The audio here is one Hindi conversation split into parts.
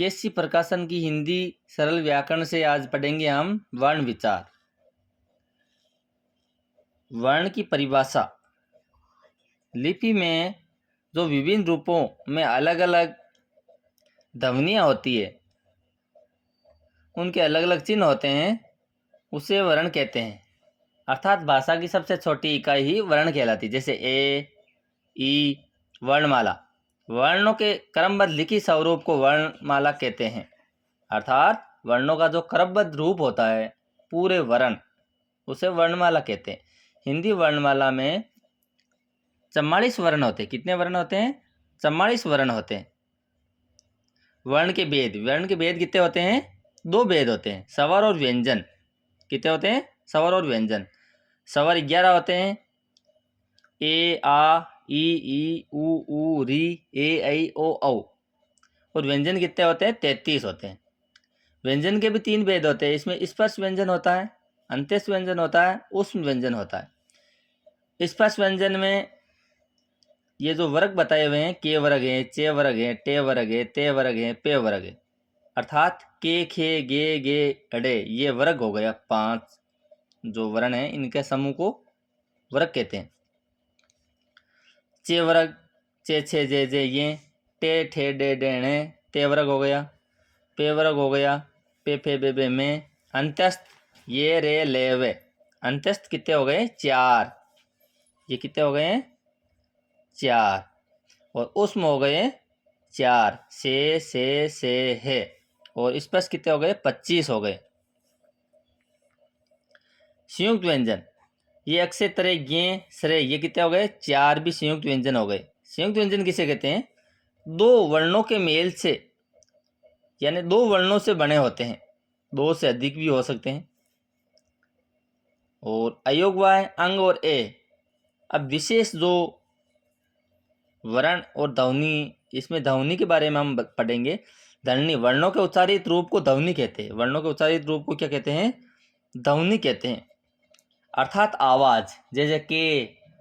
केसी प्रकाशन की हिंदी सरल व्याकरण से आज पढ़ेंगे हम वर्ण विचार। वर्ण की परिभाषा। लिपि में जो विभिन्न रूपों में अलग अलग ध्वनियाँ होती है, उनके अलग अलग चिन्ह होते हैं, उसे वर्ण कहते हैं। अर्थात भाषा की सबसे छोटी इकाई ही वर्ण कहलाती है। जैसे ए, ई, वर्णमाला। वर्णों के क्रमबद्ध लिखित स्वरूप को वर्णमाला कहते हैं। अर्थात वर्णों का जो क्रमबद्ध रूप होता है, पूरे वर्ण, उसे वर्णमाला कहते हैं। हिंदी वर्णमाला में 44 वर्ण होते हैं। कितने वर्ण होते हैं? 44 वर्ण होते हैं। वर्ण के भेद कितने होते हैं? 2 भेद होते हैं, स्वर और व्यंजन। कितने होते हैं? स्वर और व्यंजन। स्वर 11 होते हैं, ए, आ, ई, ऊ, री, ए, ऐ, ओ, औ। और व्यंजन कितने होते हैं? 33 होते हैं। व्यंजन के भी 3 भेद होते हैं। इसमें स्पर्श व्यंजन होता है, अंत्यस्थ व्यंजन होता है, ऊष्म व्यंजन होता है। स्पर्श व्यंजन में ये जो वर्ग बताए हुए हैं, के वर्ग है, चे वर्ग है, टे वर्ग है, ते वर्ग है, पे वर्ग है। अर्थात के, खे, गे, अड़े, ये वर्ग हो गया। 5 जो वर्ण है, इनके समूह को वर्ग कहते हैं। चे वर्ग, चे, छे, जे, ये। टे, ठे, डे, डेणे, ते वर्ग हो गया। पे वर्ग हो गया, पे, फे, बे, में। अंत्यस्थ ये, रे, ले, वे। अंत्यस्थ कितने हो गए? 4। ये कितने हो गए? 4। और ऊष्म हो गए 4, से, है। और स्पर्श कितने हो गए? 25 हो गए। संयुक्त व्यंजन, ये अक्षय, तरे, गे, सरे, ये कितने हो गए? 4 भी संयुक्त व्यंजन हो गए। संयुक्त व्यंजन किसे कहते हैं? 2 वर्णों के मेल से, यानी 2 वर्णों से बने होते हैं। 2 से अधिक भी हो सकते हैं। और अयोग, वाय, अंग और ए। अब विशेष जो वर्ण और ध्वनि, इसमें ध्वनि के बारे में हम पढ़ेंगे। ध्वनि, वर्णों के उच्चारित रूप को ध्वनि कहते हैं। वर्णों के उच्चारित रूप को क्या कहते हैं? ध्वनि कहते हैं। अर्थात आवाज, जैसे के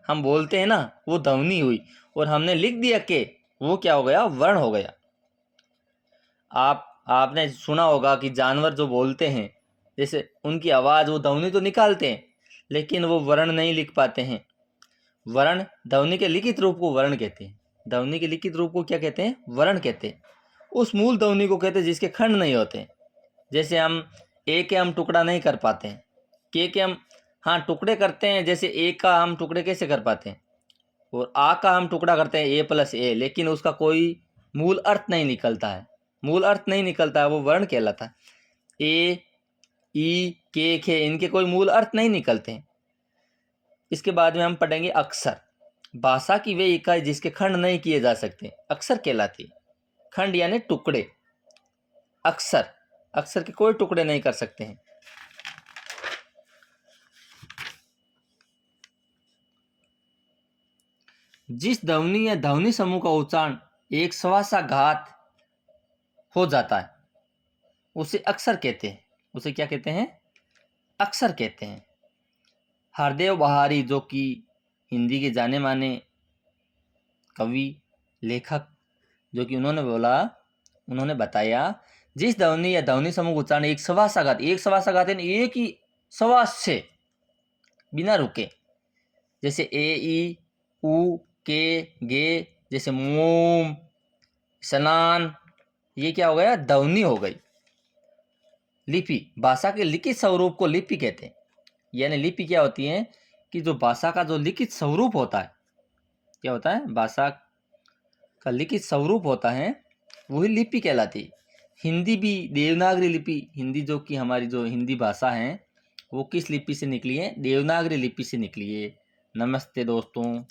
हम बोलते हैं ना, वो ध्वनि हुई। और हमने लिख दिया के, वो क्या हो गया? वर्ण हो गया। आपने सुना होगा कि जानवर जो बोलते हैं, जैसे उनकी आवाज, वो ध्वनि तो निकालते हैं, लेकिन वो वर्ण नहीं लिख पाते हैं। वर्ण, ध्वनि के लिखित रूप को वर्ण कहते हैं। ध्वनि के लिखित रूप को क्या कहते हैं? वर्ण कहते हैं। उस मूल ध्वनि को कहते हैं जिसके खंड नहीं होते। जैसे हम ए के हम टुकड़ा नहीं कर पाते हैं, के हम हाँ टुकड़े करते हैं। जैसे ए का हम टुकड़े कैसे कर पाते हैं? और आ का हम टुकड़ा करते हैं, ए प्लस ए, लेकिन उसका कोई मूल अर्थ नहीं निकलता है। मूल अर्थ नहीं निकलता है, वो वर्ण कहलाता है। ए, ई, के, खे, इनके कोई मूल अर्थ नहीं निकलते हैं। इसके बाद में हम पढ़ेंगे अक्षर। भाषा की वे इकाई जिसके खंड नहीं किए जा सकते, अक्षर कहलाती। खंड यानी टुकड़े। अक्षर के कोई टुकड़े नहीं कर सकते हैं। जिस ध्वनि या ध्वनि समूह का उच्चारण एक सवा घात हो जाता है, उसे अक्षर कहते हैं। उसे क्या कहते हैं? अक्षर कहते हैं। हरदेव बहारी, जो कि हिंदी के जाने माने कवि, लेखक, जो कि उन्होंने बताया, जिस ध्वनि या ध्वनि समूह का उच्चारण एक सवा घात यानी एक ही सवा से बिना रुके, जैसे ए, ई, ऊ, के, गे, जैसे मोम, स्नान, ये क्या हो गया? ध्वनि हो गई। लिपि, भाषा के लिखित स्वरूप को लिपि कहते हैं। यानी लिपि क्या होती है कि जो भाषा का जो लिखित स्वरूप होता है, क्या होता है? भाषा का लिखित स्वरूप होता है, वही लिपि कहलाती है। हिंदी भी देवनागरी लिपि, हिंदी जो कि हमारी जो हिंदी भाषा है, वो किस लिपि से निकली है? देवनागरी लिपि से निकली है। नमस्ते दोस्तों।